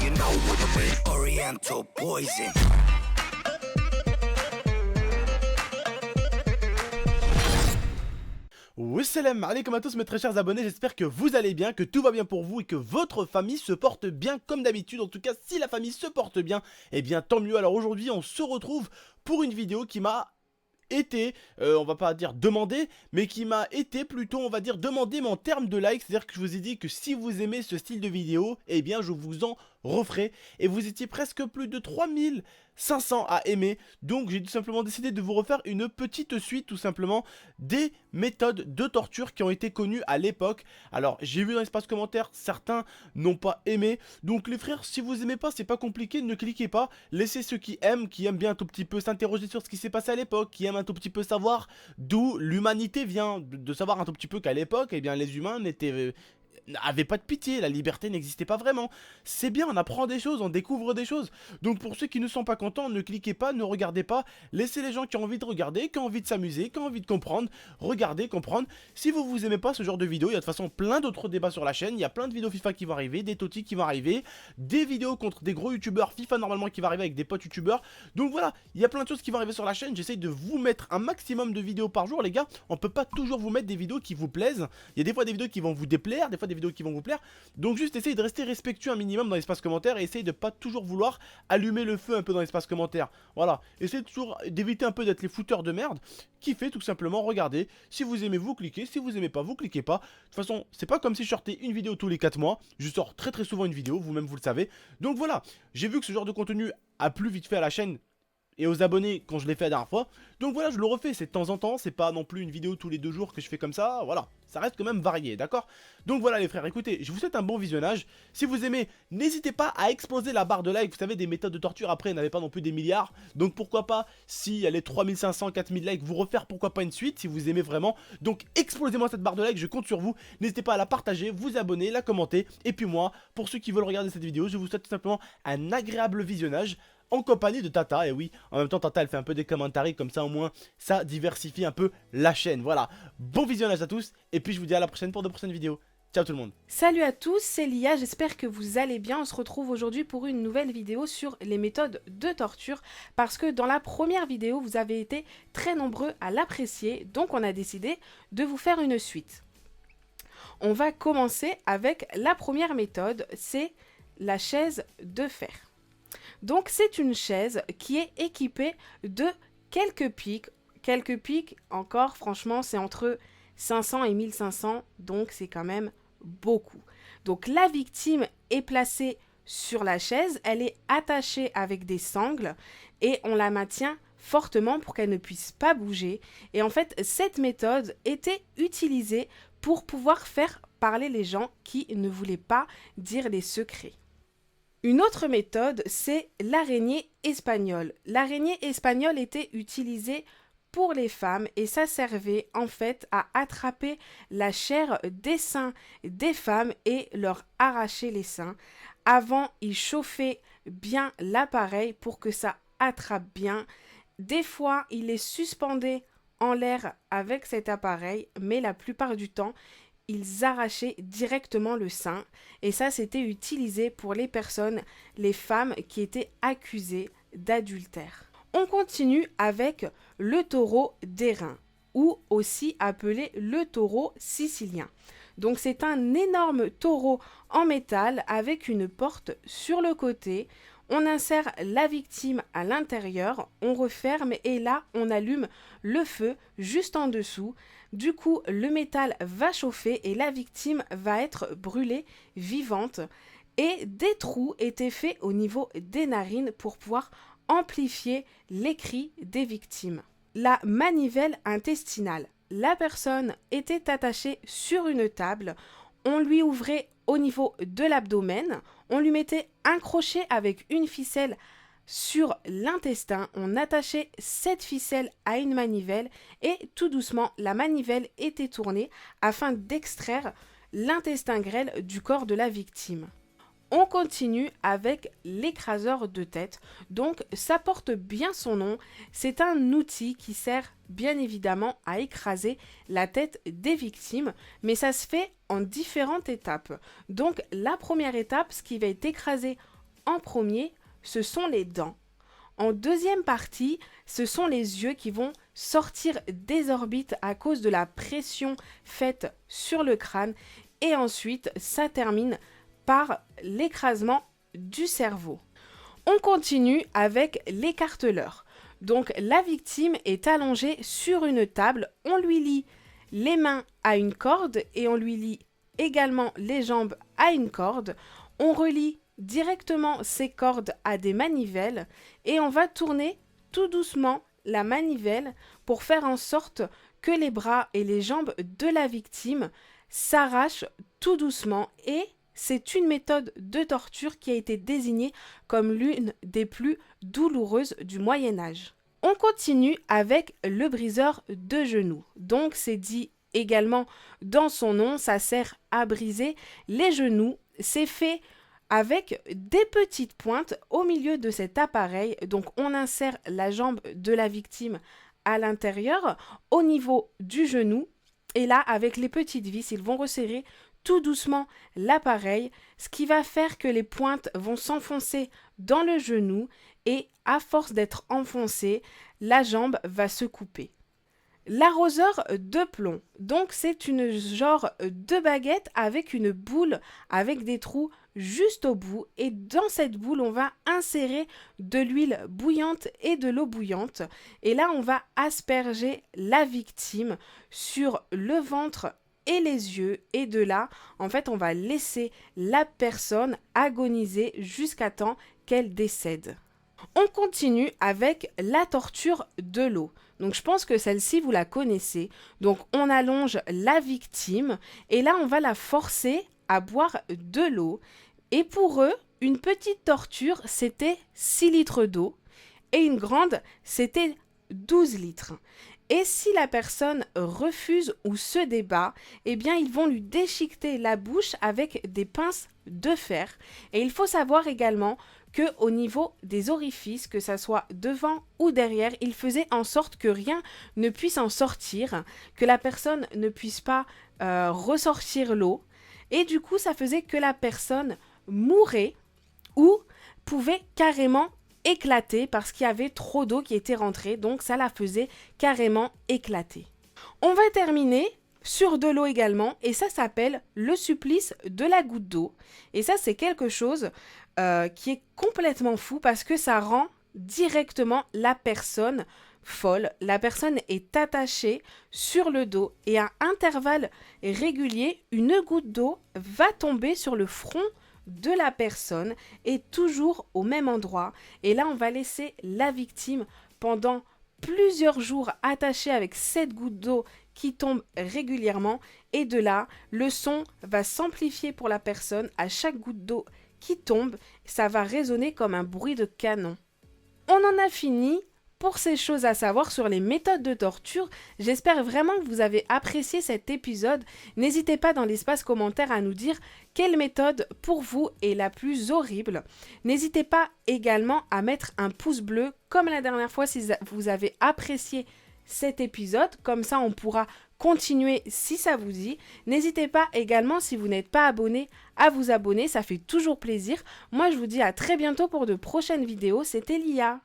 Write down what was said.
you know what I mean. Oriental poison. Wassalam alaikum à tous mes très chers abonnés, j'espère que vous allez bien, que tout va bien pour vous et que votre famille se porte bien comme d'habitude. En tout cas, si la famille se porte bien, eh bien tant mieux. Alors aujourd'hui, on se retrouve pour une vidéo qui m'a été, on va pas dire demandé, mais qui m'a été plutôt, on va dire, demandé, mais en termes de likes. C'est-à-dire que je vous ai dit que si vous aimez ce style de vidéo, eh bien je vous en referai. Et vous étiez presque plus de 3500 à aimer. Donc j'ai tout simplement décidé de vous refaire une petite suite, tout simplement, des méthodes de torture qui ont été connues à l'époque. Alors j'ai vu dans l'espace commentaire, certains n'ont pas aimé. Donc les frères, si vous aimez pas, c'est pas compliqué, ne cliquez pas. Laissez ceux qui aiment bien un tout petit peu s'interroger sur ce qui s'est passé à l'époque, qui aiment un tout petit peu savoir d'où l'humanité vient, de savoir un tout petit peu qu'à l'époque, eh bien les humains n'avaient pas de pitié, la liberté n'existait pas vraiment. C'est bien, on apprend des choses, on découvre des choses. Donc pour ceux qui ne sont pas contents, ne cliquez pas, ne regardez pas. Laissez les gens qui ont envie de regarder, qui ont envie de s'amuser, qui ont envie de comprendre. Regardez, comprendre. Si vous aimez pas ce genre de vidéos, il y a de toute façon plein d'autres débats sur la chaîne. Il y a plein de vidéos FIFA qui vont arriver, des totis qui vont arriver, des vidéos contre des gros youtubeurs FIFA normalement qui vont arriver avec des potes youtubeurs. Donc voilà, il y a plein de choses qui vont arriver sur la chaîne. J'essaye de vous mettre un maximum de vidéos par jour les gars. On peut pas toujours vous mettre des vidéos qui vous plaisent. Il y a des fois des vidéos qui vont vous déplaire, des fois des vidéos qui vont vous plaire. Donc juste essayez de rester respectueux un minimum dans l'espace commentaire et essayez de pas toujours vouloir allumer le feu un peu dans l'espace commentaire. Voilà, essayez toujours d'éviter un peu d'être les fouteurs de merde. Kiffez tout simplement, regardez. Si vous aimez, vous cliquez. Si vous aimez pas, vous cliquez pas. De toute façon, c'est pas comme si je sortais une vidéo tous les 4 mois. Je sors très souvent une vidéo, vous-même vous le savez. Donc voilà, j'ai vu que ce genre de contenu a plu vite fait à la chaîne et aux abonnés quand je l'ai fait la dernière fois. Donc voilà, je le refais, c'est de temps en temps, c'est pas non plus une vidéo tous les 2 jours que je fais comme ça, voilà, ça reste quand même varié, d'accord? Donc voilà les frères, écoutez, je vous souhaite un bon visionnage. Si vous aimez, n'hésitez pas à exploser la barre de like. Vous savez, des méthodes de torture après n'avaient pas non plus des milliards. Donc pourquoi pas, si elle est 3500, 4000 likes, vous refaire pourquoi pas une suite si vous aimez vraiment. Donc explosez-moi cette barre de like, je compte sur vous. N'hésitez pas à la partager, vous abonner, la commenter. Et puis moi, pour ceux qui veulent regarder cette vidéo, je vous souhaite tout simplement un agréable visionnage en compagnie de Tata. Et oui, en même temps Tata elle fait un peu des commentaires, comme ça au moins ça diversifie un peu la chaîne. Voilà, bon visionnage à tous et puis je vous dis à la prochaine pour de prochaines vidéos. Ciao tout le monde. Salut à tous, c'est Lia, j'espère que vous allez bien. On se retrouve aujourd'hui pour une nouvelle vidéo sur les méthodes de torture parce que dans la première vidéo vous avez été très nombreux à l'apprécier, donc on a décidé de vous faire une suite. On va commencer avec la première méthode, c'est la chaise de fer. Donc c'est une chaise qui est équipée de quelques pics. Quelques pics, encore franchement c'est entre 500 et 1500, donc c'est quand même beaucoup. Donc la victime est placée sur la chaise, elle est attachée avec des sangles et on la maintient fortement pour qu'elle ne puisse pas bouger. Et en fait cette méthode était utilisée pour pouvoir faire parler les gens qui ne voulaient pas dire les secrets. Une autre méthode, c'est l'araignée espagnole. L'araignée espagnole était utilisée pour les femmes et ça servait en fait à attraper la chair des seins des femmes et leur arracher les seins. Avant, ils chauffaient bien l'appareil pour que ça attrape bien. Des fois, ils les suspendaient en l'air avec cet appareil, mais la plupart du temps, ils arrachaient directement le sein et ça c'était utilisé pour les personnes, les femmes qui étaient accusées d'adultère. On continue avec le taureau d'airain ou aussi appelé le taureau sicilien. Donc c'est un énorme taureau en métal avec une porte sur le côté. On insère la victime à l'intérieur, on referme et là on allume le feu juste en dessous. Du coup, le métal va chauffer et la victime va être brûlée vivante. Et des trous étaient faits au niveau des narines pour pouvoir amplifier les cris des victimes. La manivelle intestinale. La personne était attachée sur une table. On lui ouvrait au niveau de l'abdomen. On lui mettait un crochet avec une ficelle sur l'intestin, on attachait cette ficelle à une manivelle et tout doucement la manivelle était tournée afin d'extraire l'intestin grêle du corps de la victime. On continue avec l'écraseur de tête, donc ça porte bien son nom, c'est un outil qui sert bien évidemment à écraser la tête des victimes, mais ça se fait en différentes étapes. Donc la première étape, ce qui va être écrasé en premier, ce sont les dents. En deuxième partie, ce sont les yeux qui vont sortir des orbites à cause de la pression faite sur le crâne. Et ensuite, ça termine par l'écrasement du cerveau. On continue avec l'écarteleur. Donc la victime est allongée sur une table, on lui lie les mains à une corde et on lui lie également les jambes à une corde. On relie directement ces cordes à des manivelles et on va tourner tout doucement la manivelle pour faire en sorte que les bras et les jambes de la victime s'arrachent tout doucement, et c'est une méthode de torture qui a été désignée comme l'une des plus douloureuses du Moyen-Âge. On continue avec le briseur de genoux. Donc c'est dit également dans son nom, ça sert à briser les genoux. C'est fait avec des petites pointes au milieu de cet appareil. Donc on insère la jambe de la victime à l'intérieur, au niveau du genou. Et là, avec les petites vis, ils vont resserrer tout doucement l'appareil, ce qui va faire que les pointes vont s'enfoncer dans le genou et à force d'être enfoncées, la jambe va se couper. L'arroseur de plomb, donc c'est une genre de baguette avec une boule avec des trous juste au bout, et dans cette boule on va insérer de l'huile bouillante et de l'eau bouillante, et là on va asperger la victime sur le ventre et les yeux, et de là en fait on va laisser la personne agoniser jusqu'à temps qu'elle décède. On continue avec la torture de l'eau. Donc je pense que celle-ci vous la connaissez. Donc on allonge la victime et là on va la forcer à boire de l'eau. Et pour eux, une petite torture c'était 6 litres d'eau et une grande c'était 12 litres. Et si la personne refuse ou se débat, eh bien ils vont lui déchiqueter la bouche avec des pinces de fer. Et il faut savoir également qu'au niveau des orifices, que ça soit devant ou derrière, il faisait en sorte que rien ne puisse en sortir, que la personne ne puisse pas ressortir l'eau. Et du coup, ça faisait que la personne mourait ou pouvait carrément éclater parce qu'il y avait trop d'eau qui était rentrée, donc ça la faisait carrément éclater. On va terminer sur de l'eau également, et ça s'appelle le supplice de la goutte d'eau. Et ça c'est quelque chose qui est complètement fou parce que ça rend directement la personne folle. La personne est attachée sur le dos et à intervalles réguliers, une goutte d'eau va tomber sur le front de la personne et toujours au même endroit. Et là, on va laisser la victime pendant plusieurs jours attachée avec cette goutte d'eau qui tombe régulièrement. Et de là, le son va s'amplifier pour la personne à chaque goutte d'eau qui tombe. Ça va résonner comme un bruit de canon. On en a fini pour ces choses à savoir sur les méthodes de torture. J'espère vraiment que vous avez apprécié cet épisode. N'hésitez pas dans l'espace commentaire à nous dire quelle méthode pour vous est la plus horrible. N'hésitez pas également à mettre un pouce bleu comme la dernière fois si vous avez apprécié cet épisode. Comme ça, on pourra continuer si ça vous dit. N'hésitez pas également, si vous n'êtes pas abonné, à vous abonner. Ça fait toujours plaisir. Moi, je vous dis à très bientôt pour de prochaines vidéos. C'était Lia.